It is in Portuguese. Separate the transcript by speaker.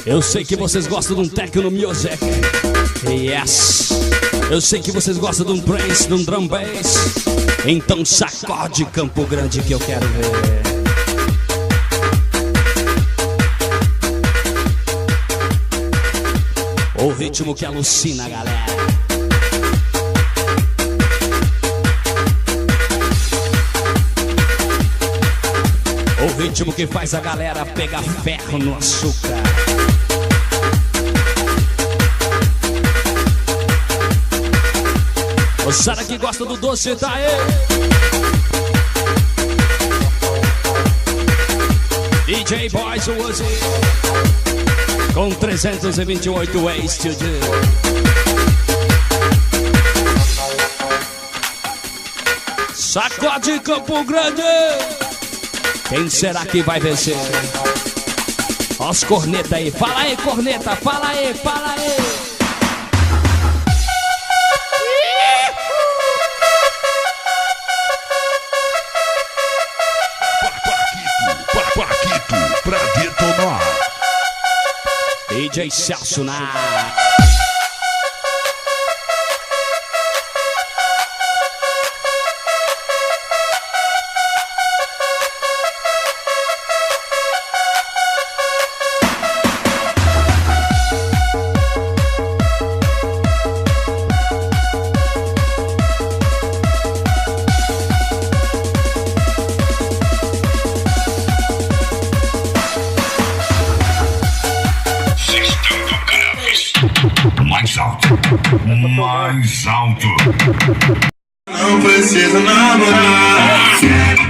Speaker 1: Eu sei que vocês gostam de um techno music. Yes. Eu sei que vocês gostam de um Prince, de um drum bass. Então sacode Campo Grande que eu quero ver. O ritmo que alucina, galera. O ritmo que faz a galera pegar ferro no açúcar. O Sara que gosta do doce, tá aí. DJ Boys Uzi com 328 ways to do. Sacode Campo Grande. Quem será que vai vencer? Ó os corneta aí. Fala aí, corneta. Fala aí, fala aí.
Speaker 2: Paquito pra detonar.
Speaker 1: DJ Celso na...
Speaker 2: Mais alto, mais alto.
Speaker 3: Não precisa namorar.